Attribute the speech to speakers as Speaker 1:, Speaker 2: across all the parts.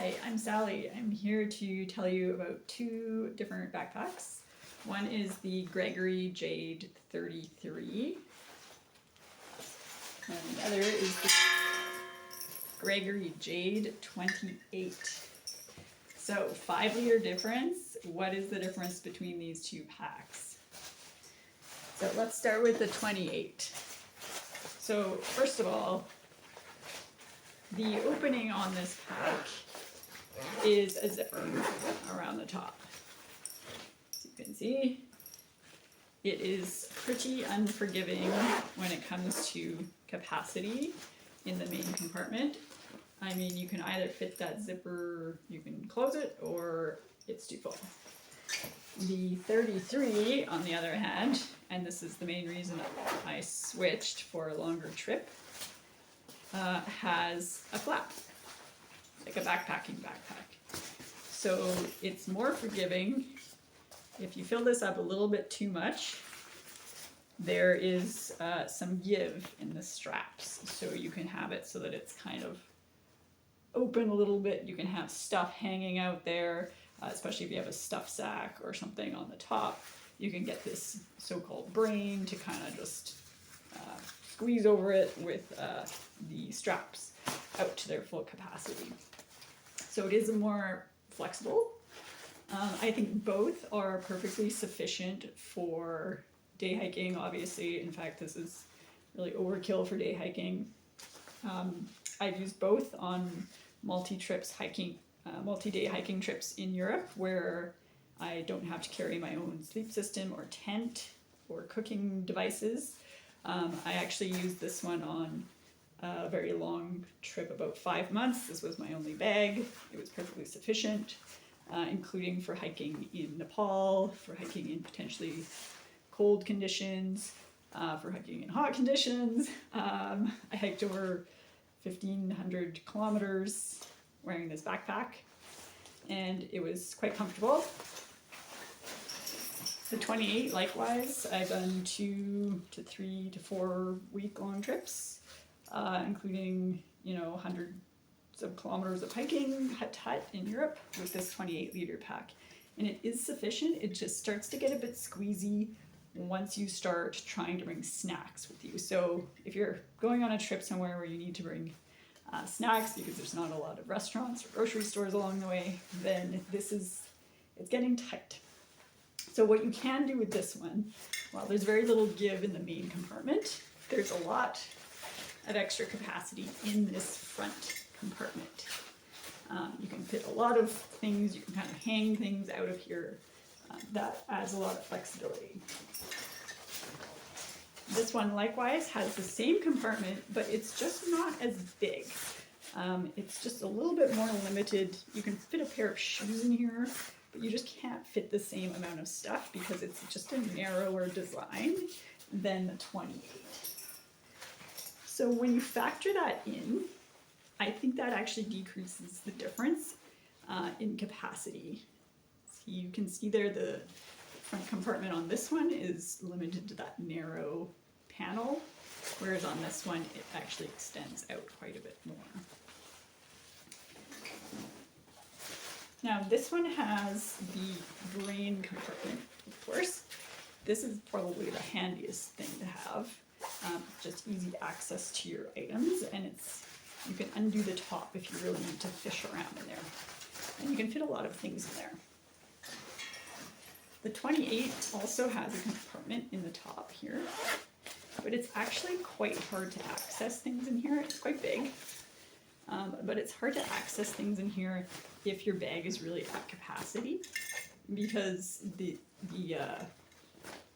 Speaker 1: Hi, I'm Sally. I'm here to tell you about two different backpacks. One is the Gregory Jade 33, and the other is the Gregory Jade 28. So 5 liter difference. What is the difference between these two packs? So let's start with the 28. So first of all, the opening on this pack is a zipper around the top. As you can see, it is pretty unforgiving when it comes to capacity in the main compartment. I mean, you can either fit that zipper, you can close it, or it's too full. The 33, on the other hand, and this is the main reason I switched for a longer trip, has a flap, like a backpacking backpack. So it's more forgiving. If you fill this up a little bit too much, there is some give in the straps. So you can have it so that it's kind of open a little bit. You can have stuff hanging out there, especially if you have a stuff sack or something on the top. You can get this so-called brain to kind of just squeeze over it with the straps out to their full capacity. So it is more flexible. I think both are perfectly sufficient for day hiking, obviously. In fact, this is really overkill for day hiking. I've used both on multi-day hiking trips in Europe where I don't have to carry my own sleep system or tent or cooking devices. I actually used this one on a very long trip, about 5 months. This was my only bag. It was perfectly sufficient, including for hiking in Nepal, for hiking in potentially cold conditions, for hiking in hot conditions. I hiked over 1,500 kilometers wearing this backpack, and it was quite comfortable. The 28, likewise, I've done 2 to 3 to 4 week long trips, including, hundreds of kilometers of hiking hut to hut in Europe with this 28-liter pack. And it is sufficient. It just starts to get a bit squeezy once you start trying to bring snacks with you. So if you're going on a trip somewhere where you need to bring snacks because there's not a lot of restaurants or grocery stores along the way, then it's getting tight. So what you can do with this one, while there's very little give in the main compartment, there's a lot of extra capacity in this front compartment. You can fit a lot of things, you can kind of hang things out of here. That adds a lot of flexibility. This one likewise has the same compartment, but it's just not as big. It's just a little bit more limited. You can fit a pair of shoes in here, but you just can't fit the same amount of stuff because it's just a narrower design than the 28. So when you factor that in, I think that actually decreases the difference in capacity. So you can see there the front compartment on this one is limited to that narrow panel, whereas on this one it actually extends out quite a bit more. Now this one has the brain compartment, of course. This is probably the handiest thing to have. Just easy access to your items, and you can undo the top if you really need to fish around in there. And you can fit a lot of things in there. The 28 also has a compartment in the top here, but it's actually quite hard to access things in here. It's quite big, but it's hard to access things in here if your bag is really at capacity, because the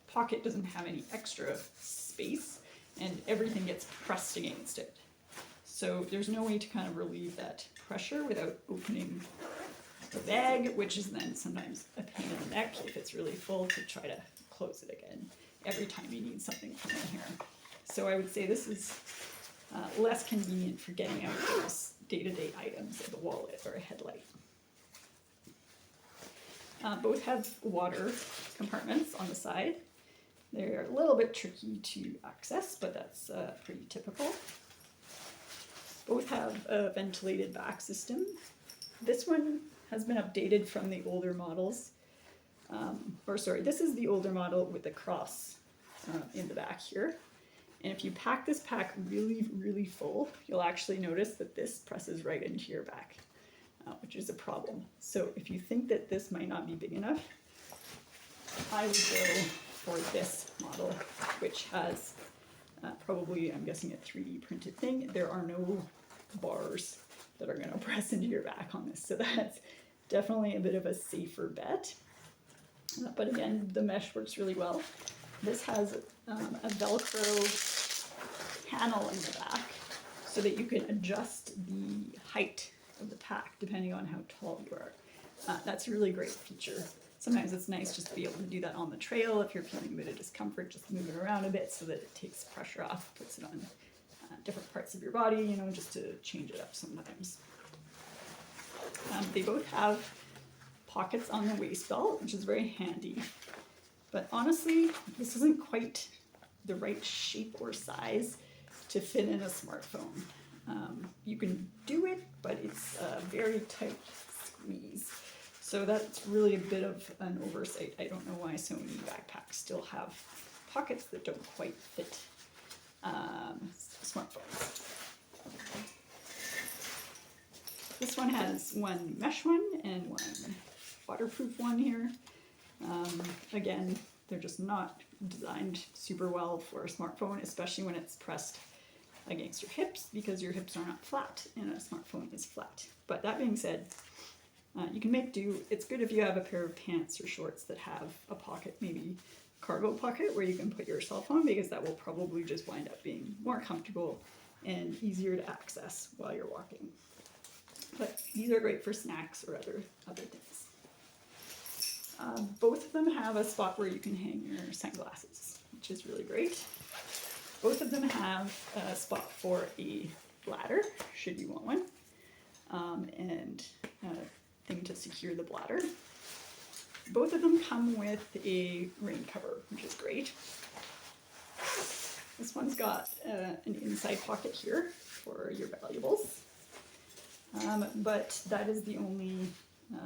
Speaker 1: pocket doesn't have any extra space and everything gets pressed against it. So there's no way to kind of relieve that pressure without opening the bag, which is then sometimes a pain in the neck if it's really full to try to close it again every time you need something from in here. So I would say this is less convenient for getting out those day-to-day items like a wallet or a headlight. Both have water compartments on the side. They're a little bit tricky to access, but that's pretty typical. Both have a ventilated back system, This one has been updated from the older models. This is the older model with the cross in the back here. And if you pack this pack really, really full, you'll actually notice that this presses right into your back, which is a problem. So if you think that this might not be big enough, I would go for this model, which has probably, I'm guessing, a 3D printed thing. There are no bars that are going to press into your back on this. So that's definitely a bit of a safer bet. But again, the mesh works really well. This has a Velcro panel in the back so that you can adjust the height of the pack depending on how tall you are. That's a really great feature. Sometimes it's nice just to be able to do that on the trail. If you're feeling a bit of discomfort, just move it around a bit so that it takes pressure off, puts it on different parts of your body, you know, just to change it up sometimes. They both have pockets on the waist belt, which is very handy. But honestly, this isn't quite the right shape or size to fit in a smartphone. You can do it, but it's a very tight squeeze. So that's really a bit of an oversight. I don't know why so many backpacks still have pockets that don't quite fit smartphones. This one has one mesh one and one waterproof one here. Again, they're just not designed super well for a smartphone, especially when it's pressed against your hips, because your hips are not flat and a smartphone is flat. But that being said, you can make do. It's good if you have a pair of pants or shorts that have a pocket, maybe cargo pocket, where you can put your cell phone, because that will probably just wind up being more comfortable and easier to access while you're walking. But these are great for snacks or other things. Both of them have a spot where you can hang your sunglasses, which is really great. Both of them have a spot for a bladder, should you want one, and a thing to secure the bladder. Both of them come with a rain cover, which is great. This one's got an inside pocket here for your valuables, but that is the only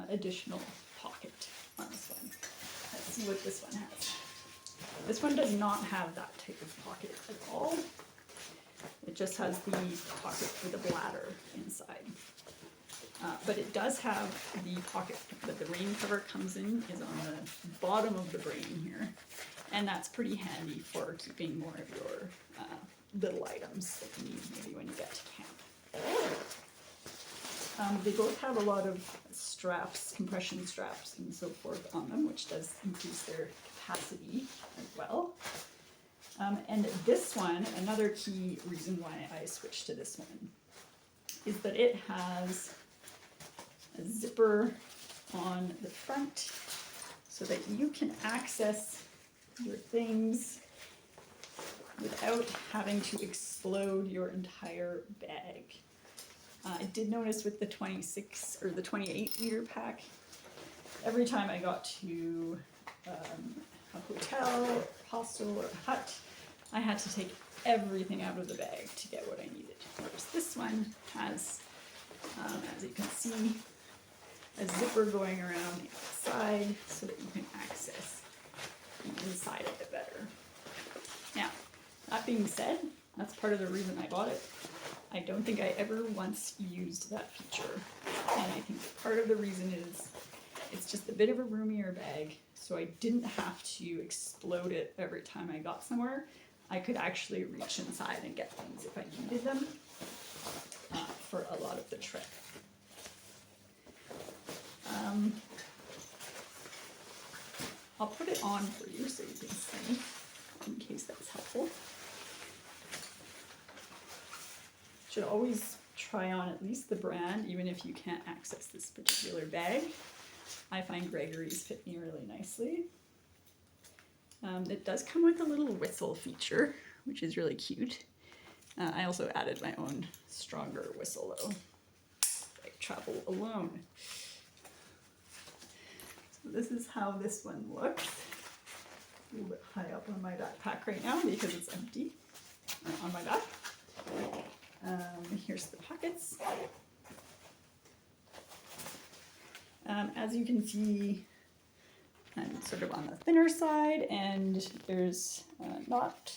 Speaker 1: additional pocket on this one. Let's see what this one has. This one does not have that type of pocket at all. It just has the pocket for the bladder inside. But it does have the pocket that the rain cover comes in is on the bottom of the brain here. And that's pretty handy for keeping more of your little items that you need maybe when you get to camp. They both have a lot of straps, compression straps and so forth on them, which does increase their capacity as well. And this one, another key reason why I switched to this one, is that it has a zipper on the front so that you can access your things without having to explode your entire bag. I did notice with the 26 or the 28 liter pack, every time I got to a hotel or hostel or a hut, I had to take everything out of the bag to get what I needed. Whereas this one has, as you can see, a zipper going around the outside so that you can access the inside of it better. Now, that being said, that's part of the reason I bought it. I don't think I ever once used that feature. And I think part of the reason is it's just a bit of a roomier bag, so I didn't have to explode it every time I got somewhere. I could actually reach inside and get things if I needed them for a lot of the trip. I'll put it on for you so you can see, in case that's helpful. Should always try on at least the brand, even if you can't access this particular bag. I find Gregory's fit me really nicely. It does come with a little whistle feature, which is really cute. I also added my own stronger whistle though. I travel alone. So this is how this one looks. A little bit high up on my backpack right now because it's empty on my back. Here's the pockets. As you can see, I'm sort of on the thinner side, and there's not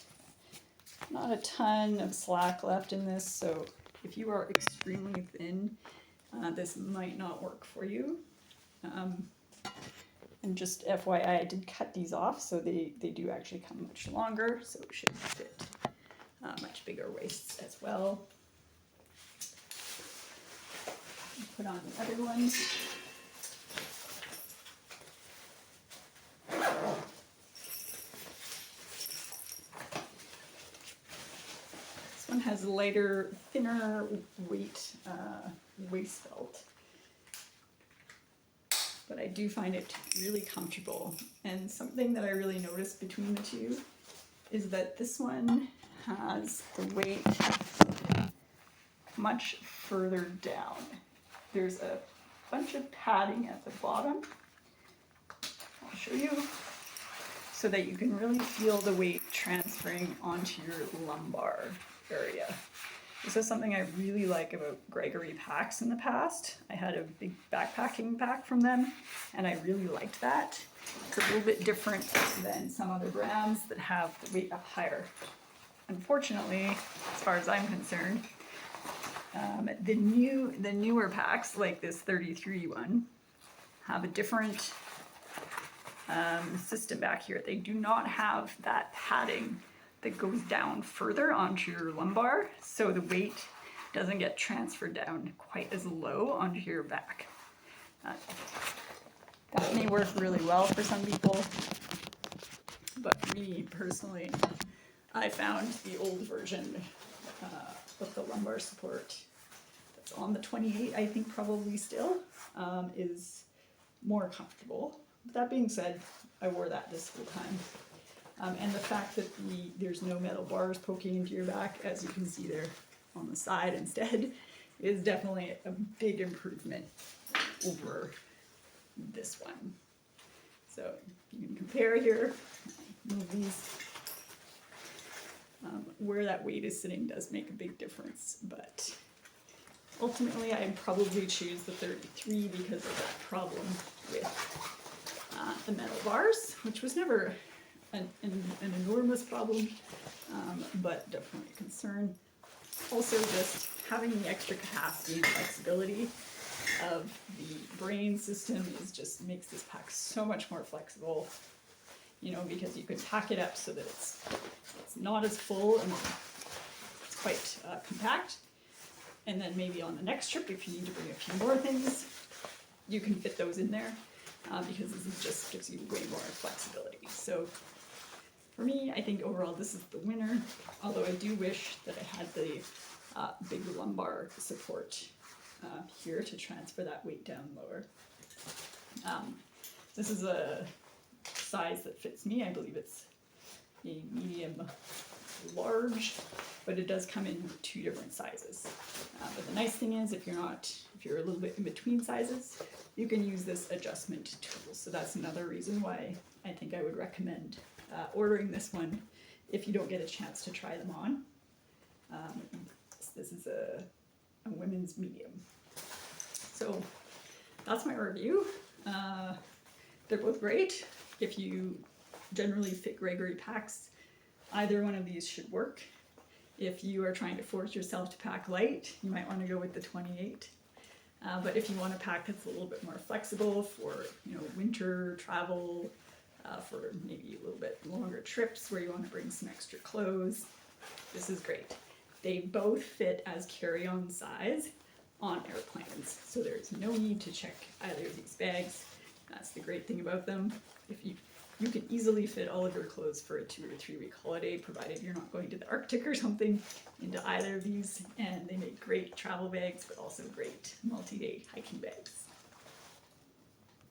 Speaker 1: a ton of slack left in this, so if you are extremely thin, this might not work for you. And just FYI, I did cut these off, so they do actually come much longer, so it should fit much bigger waists as well. Put on the other ones. This one has lighter, thinner weight waist belt. But I do find it really comfortable. And something that I really noticed between the two is that this one has the weight much further down. There's a bunch of padding at the bottom. I'll show you, so that you can really feel the weight transferring onto your lumbar area. This is something I really like about Gregory packs in the past. I had a big backpacking pack from them, and I really liked that. It's a little bit different than some other brands that have the weight up higher. Unfortunately, as far as I'm concerned, the newer packs, like this 33 one, have a different system back here. They do not have that padding that goes down further onto your lumbar, so the weight doesn't get transferred down quite as low onto your back. That may work really well for some people, but for me personally, I found the old version of the lumbar support that's on the 28, I think probably still, is more comfortable. But that being said, I wore that this whole time. And the fact that there's no metal bars poking into your back, as you can see there on the side instead, is definitely a big improvement over this one. So you can compare here, move these. Where that weight is sitting does make a big difference, but ultimately I'd probably choose the 33 because of that problem with the metal bars, which was never an enormous problem, but definitely a concern. Also, just having the extra capacity and flexibility of the brain system just makes this pack so much more flexible, you know, because you can pack it up so that it's not as full and it's quite compact. And then maybe on the next trip, if you need to bring a few more things, you can fit those in there, because this just gives you way more flexibility. So for me, I think overall this is the winner, although I do wish that I had the big lumbar support here to transfer that weight down lower. This is a size that fits me. I believe it's a medium large, but it does come in 2 different sizes. But the nice thing is, if you're a little bit in between sizes, you can use this adjustment tool. So that's another reason why I think I would recommend ordering this one if you don't get a chance to try them on. This is a women's medium. So that's my review. They're both great. If you generally fit Gregory packs, either one of these should work. If you are trying to force yourself to pack light, you might want to go with the 28. But if you want a pack that's a little bit more flexible for, you know, winter travel, for maybe a little bit longer trips where you want to bring some extra clothes, this is great. They both fit as carry-on size on airplanes, so there's no need to check either of these bags. That's the great thing about them. If you can easily fit all of your clothes for a 2 or 3 week holiday, provided you're not going to the Arctic or something, into either of these, and they make great travel bags, but also great multi-day hiking bags.